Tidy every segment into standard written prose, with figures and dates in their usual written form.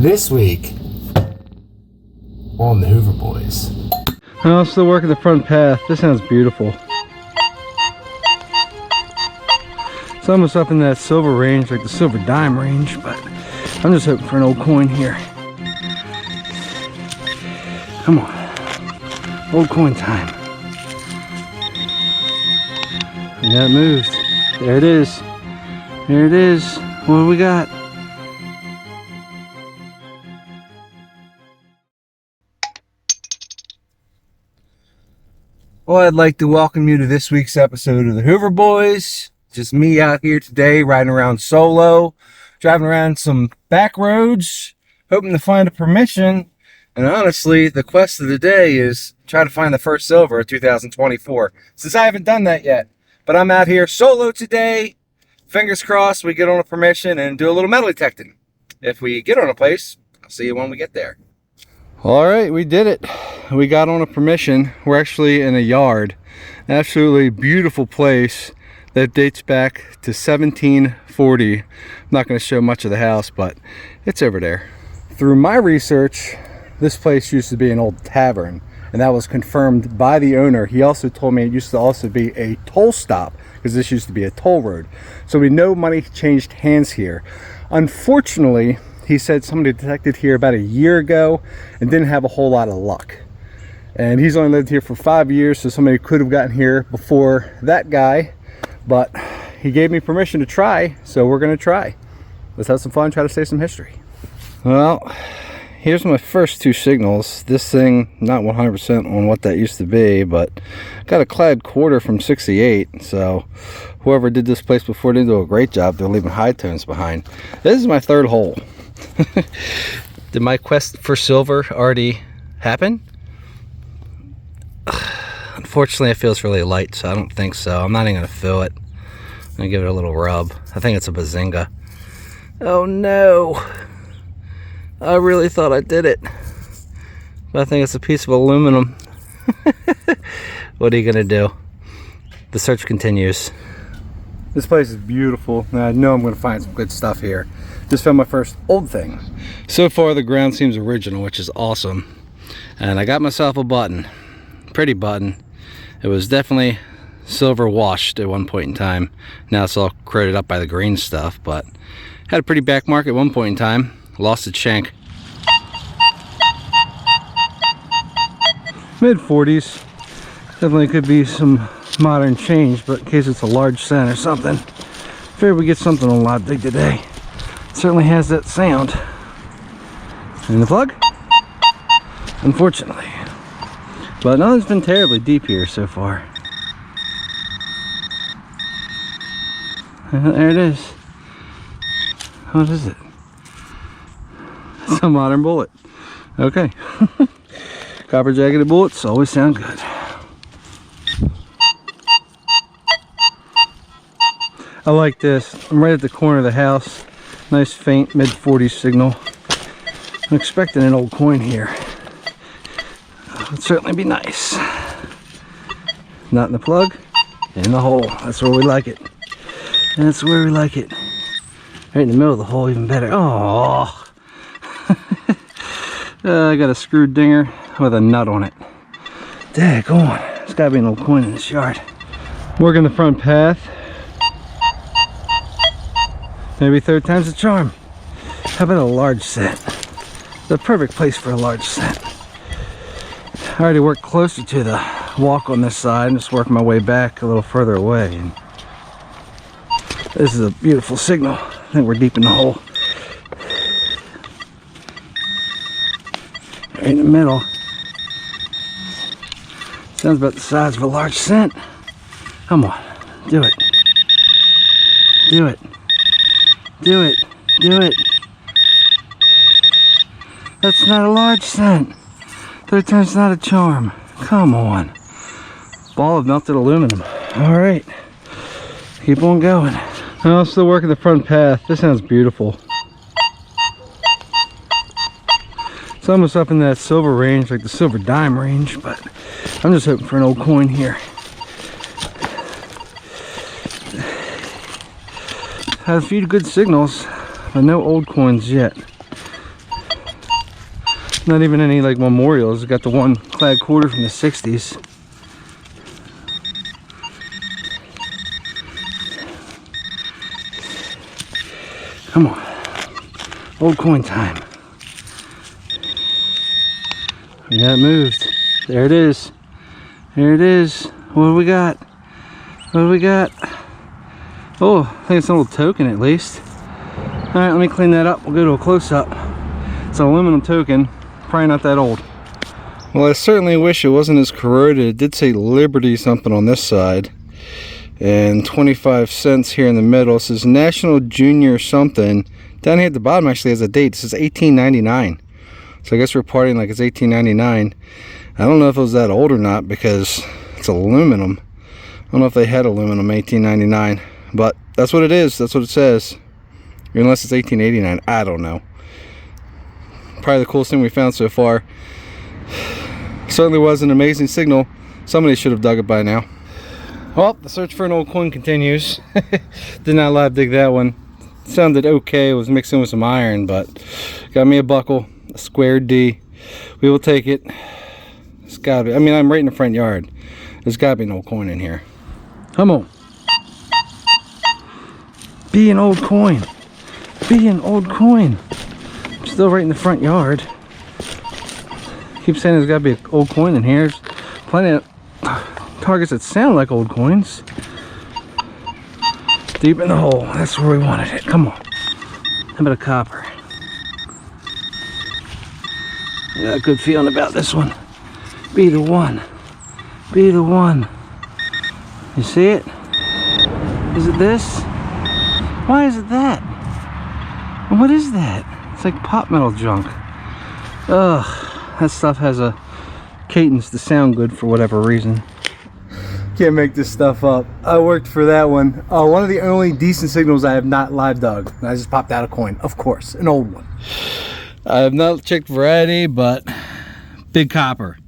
This week on the Hoover Boys. I'm still working the front path. This sounds beautiful. It's almost up in that silver range, like the silver dime range, but I'm just hoping for an old coin here. Come on, old coin time. Yeah, it moved. There it is. There it is. What do we got? Well, I'd like to welcome you to this week's episode of the Hoover Boys. Just me out here today, riding around solo, driving around some back roads, hoping to find a permission. And honestly, the quest of the day is try to find the first silver of 2024. Since I haven't done that yet. But I'm out here solo today. Fingers crossed we get on a permission and do a little metal detecting. If we get on a place, I'll see you when we get there. All right, we did it. We got on a permission. We're actually in a yard. Absolutely beautiful place that dates back to 1740. I'm not going to show much of the house, but it's over there. Through my research, this place used to be an old tavern, and that was confirmed by the owner. He also told me it used to also be a toll stop, because this used to be a toll road. So we know money changed hands here. Unfortunately, he said somebody detected here about a year ago and didn't have a whole lot of luck. And he's only lived here for 5 years, so somebody could have gotten here before that guy. But he gave me permission to try, so we're gonna try. Let's have some fun, try to save some history. Well, here's my first two signals. This thing, not 100% on what that used to be, but got a clad quarter from 68, so whoever did this place before didn't do a great job. They're leaving high tones behind. This is my third hole. Did my quest for silver already happen? Unfortunately, it feels really light, so I don't think so. I'm not even going to fill it. I'm going to give it a little rub. I think it's a bazinga. Oh no! I really thought I did it. But I think it's a piece of aluminum. What are you going to do? The search continues. This place is beautiful, and I know I'm going to find some good stuff here. Just found my first old thing. So far, the ground seems original, which is awesome. And I got myself a button. Pretty button. It was definitely silver washed at one point in time. Now it's all corroded up by the green stuff, but had a pretty back mark at one point in time. Lost its shank. Mid-40s. Definitely could be some modern change, but in case it's a large cent or something, figured we get something on Live Dig today. It certainly has that sound. In the plug? Unfortunately. But nothing's been terribly deep here so far. There it is. What is it? It's a modern bullet. Okay. Copper jacketed bullets always sound good. I like this. I'm right at the corner of the house. Nice faint mid-40s signal. I'm expecting an old coin here. Would certainly be nice. Not in the plug, in the hole. That's where we like it. That's where we like it. Right in the middle of the hole, even better. Oh, I got a screwed dinger with a nut on it. Daggone. There's gotta be an old coin in this yard. Working the front path. Maybe third time's the charm. How about a large set? The perfect place for a large set. I already worked closer to the walk on this side and just working my way back a little further away. And this is a beautiful signal. I think we're deep in the hole. Right in the middle. Sounds about the size of a large cent. Come on, do it. Do it. Do it. Do it. That's not a large cent. Third time's not a charm. Come on. Ball of melted aluminum. All right. Keep on going. I'm still working the front path. This sounds beautiful. It's almost up in that silver range, like the silver dime range, but I'm just hoping for an old coin here. Had a few good signals, but no old coins yet. Not even any like memorials. It's got the one clad quarter from the 60s. Come on. Old coin time. We got moved. There it is. There it is. What do we got? What do we got? Oh, I think it's an old token at least. Alright, let me clean that up. We'll go to a close-up. It's an aluminum token. Probably not that old. Well, I certainly wish it wasn't as corroded. It did say Liberty something on this side. And 25 cents here in the middle. It says National Junior something. Down here at the bottom actually has a date. It says 1899. So I guess we're partying like it's 1899. I don't know if it was that old or not because it's aluminum. I don't know if they had aluminum 1899. But that's what it is. That's what it says. Unless it's 1889. I don't know. Probably the coolest thing we found so far. Certainly was an amazing signal. Somebody should have dug it by now. Well, the search for an old coin continues. Did not live dig that one. Sounded okay. It was mixed in with some iron, but got me a buckle, a square D. We will take it. It's gotta be. I mean, I'm right in the front yard. There's gotta be an old coin in here. Come on. Be an old coin. Be an old coin. I'm still right in the front yard. Keep saying there's gotta be an old coin in here. There's plenty of targets that sound like old coins. Deep in the hole. That's where we wanted it. Come on. How about a copper? I got a good feeling about this one. Be the one. Be the one. You see it? Is it this? Why is it that? What is that? It's like pop metal junk. Ugh. That stuff has a cadence to sound good for whatever reason. Can't make this stuff up. I worked for that one. One of the only decent signals I have not live dug. I just popped out a coin, of course, an old one. I have not checked variety, but big copper.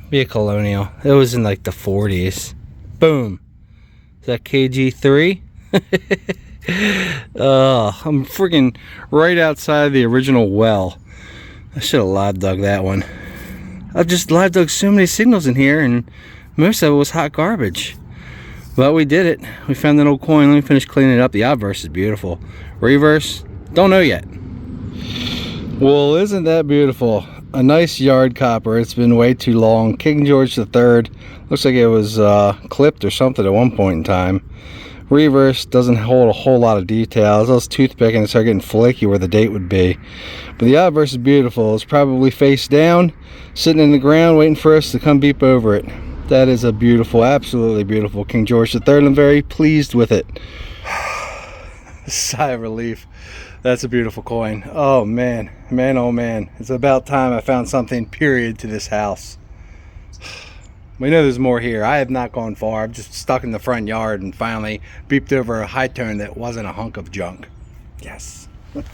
Be a colonial. It was in like the 40s. Boom. Is that KG3? I'm freaking right outside the original well. I should have live dug that one. I've just live dug so many signals in here, and most of it was hot garbage. But we did it. We found an old coin. Let me finish cleaning it up. The obverse is beautiful. Reverse, don't know yet. Well, isn't that beautiful? A nice yard copper. It's been way too long. King George III. Looks like it was clipped or something at one point in time. Reverse doesn't hold a whole lot of details. I was toothpicking and started getting flaky where the date would be. But the obverse is beautiful. It's probably face down, sitting in the ground, waiting for us to come beep over it. That is a beautiful, absolutely beautiful King George III. I'm very pleased with it. Sigh of relief. That's a beautiful coin. Oh man, man, oh man. It's about time I found something, period, to this house. We know there's more here. I have not gone far. I'm just stuck in the front yard and finally beeped over a high tone that wasn't a hunk of junk. Yes. I'm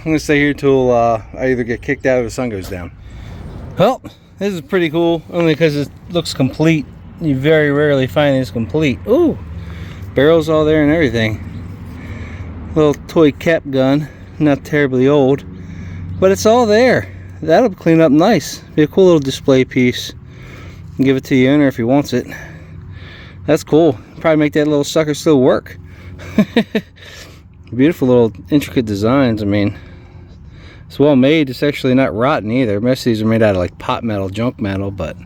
gonna stay here till I either get kicked out or the sun goes down. Well, this is pretty cool, only because it looks complete. You very rarely find this complete. Ooh, barrels all there and everything. Little toy cap gun, not terribly old, but it's all there. That'll clean up nice. Be a cool little display piece. Give it to the owner if he wants it. That's cool. Probably make that little sucker still work. Beautiful little intricate designs. I mean, it's well made. It's actually not rotten either. Most of these are made out of like pot metal, junk metal, but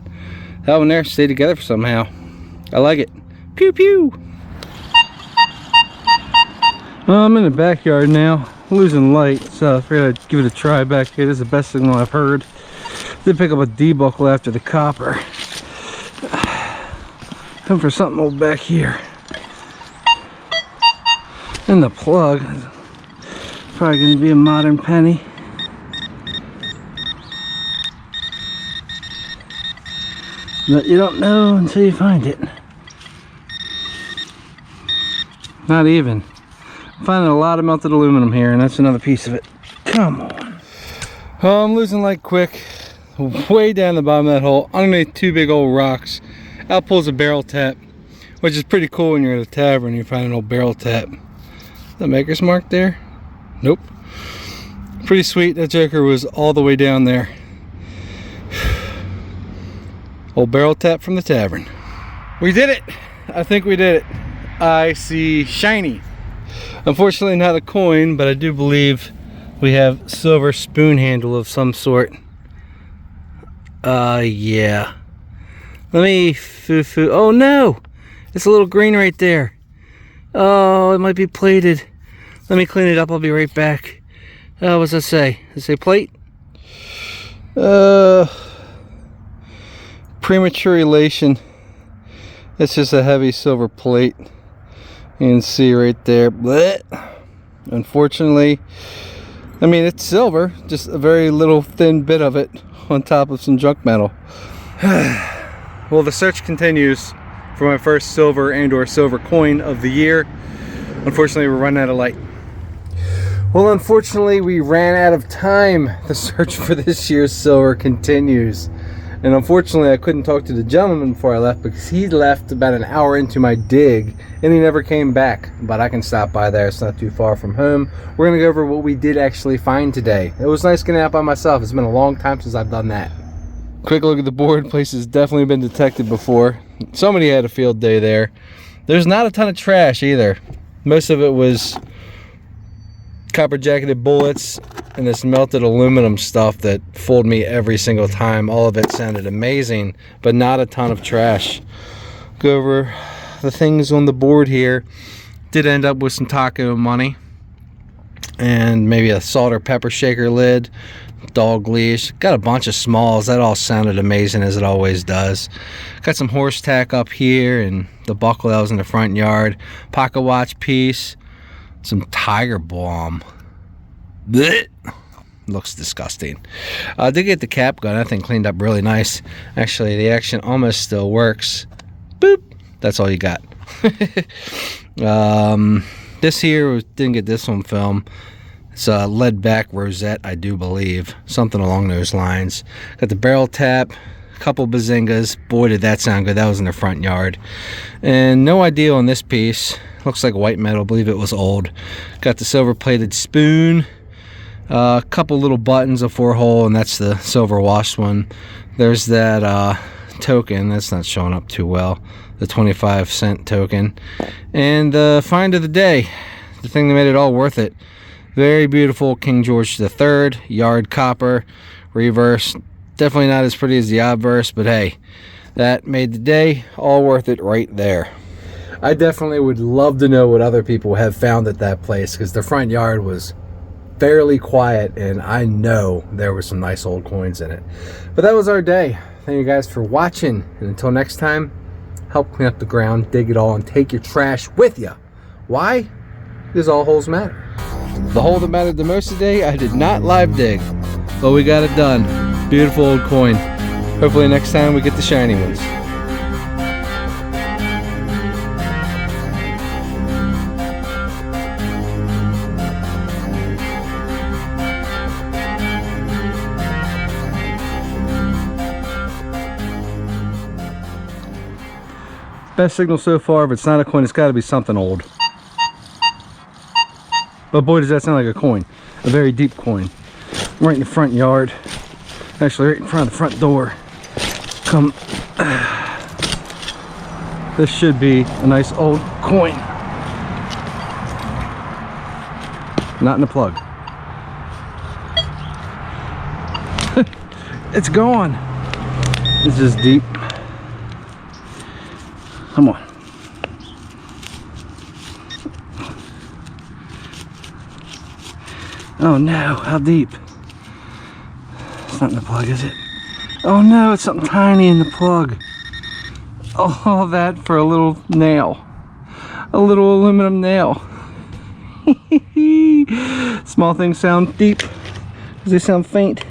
that one there stayed together somehow. I like it. Pew pew. Well, I'm in the backyard now, losing light, so I figured I'd give it a try back here. This is the best signal I've heard. Did pick up a D-buckle after the copper. Looking for something old back here. And the plug. Probably going to be a modern penny. But you don't know until you find it. Not even. I'm finding a lot of melted aluminum here, and that's another piece of it. Come on. Oh, I'm losing light quick. Way down the bottom of that hole, underneath two big old rocks. Out pulls a barrel tap, which is pretty cool when you're at a tavern and you find an old barrel tap. Is that maker's mark there? Nope. Pretty sweet. That joker was all the way down there. Old barrel tap from the tavern. We did it. I think we did it. I see shiny. Unfortunately not a coin, but I do believe we have silver spoon handle of some sort. Yeah. Let me foo-foo. Oh no! It's a little green right there. Oh, it might be plated. Let me clean it up. I'll be right back. What's that say? Does it say plate? Premature elation. It's just a heavy silver plate. You can see right there. Blech. Unfortunately, I mean, it's silver, just a very little thin bit of it on top of some junk metal. Well, the search continues for my first silver and or silver coin of the year. Unfortunately, we're running out of light. Well, unfortunately, we ran out of time. The search for this year's silver continues. And unfortunately, I couldn't talk to the gentleman before I left because he left about an hour into my dig and he never came back. But I can stop by there. It's not too far from home. We're going to go over what we did actually find today. It was nice getting out by myself. It's been a long time since I've done that. Quick look at the board. Place has definitely been detected before. Somebody had a field day there. There's not a ton of trash either. Most of it was copper jacketed bullets and this melted aluminum stuff that fooled me every single time. All of it sounded amazing, but not a ton of trash. Go over the things on the board here. Did end up with some taco money and maybe a salt or pepper shaker lid, dog leash. Got a bunch of smalls. That all sounded amazing, as it always does. Got some horse tack up here and the buckle that was in the front yard. Pocket watch piece. Some tiger balm. Blech. Looks disgusting. I did get the cap gun. That thing cleaned up really nice. Actually, the action almost still works. Boop. That's all you got. This here, didn't get this on film. It's a lead back rosette, I do believe. Something along those lines. Got the barrel tap. A couple bazingas. Boy, did that sound good. That was in the front yard. And no idea on this piece. Looks like white metal. I believe it was old. Got the silver plated spoon. A couple little buttons, a 4-hole, and that's the silver washed one. There's that token. That's not showing up too well. The 25-cent token. And the find of the day. The thing that made it all worth it. Very beautiful King George III. Yard copper. Reverse. Definitely not as pretty as the obverse, but hey, that made the day all worth it right there. I definitely would love to know what other people have found at that place, because the front yard was fairly quiet and I know there were some nice old coins in it. But that was our day. Thank you guys for watching, and until next time, help clean up the ground, dig it all, and take your trash with you. Why? Because all holes matter. The hole that mattered the most today, I did not live dig, but we got it done. Beautiful old coin. Hopefully next time we get the shiny ones. Best signal so far. If it's not a coin, it's got to be something old. But boy, does that sound like a coin. A very deep coin. Right in the front yard. Actually, right in front of the front door. Come. This should be a nice old coin. Not in the plug. It's gone. It's just deep. Come on. Oh no, how deep? It's not in the plug, is it? Oh no, it's something tiny in the plug. All that for a little nail. A little aluminum nail. Small things sound deep because they sound faint.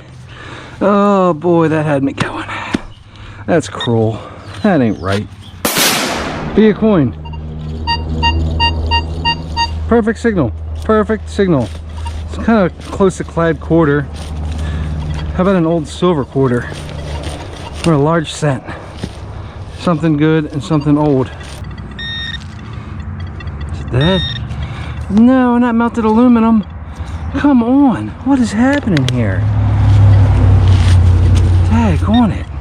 Oh boy, that had me going. That's cruel. That ain't right. Be a coin. Perfect signal. Perfect signal. It's kind of close to clad quarter. How about an old silver quarter? Or a large cent? Something good and something old. Is it that? No, not melted aluminum. Come on. What is happening here? Tag on it.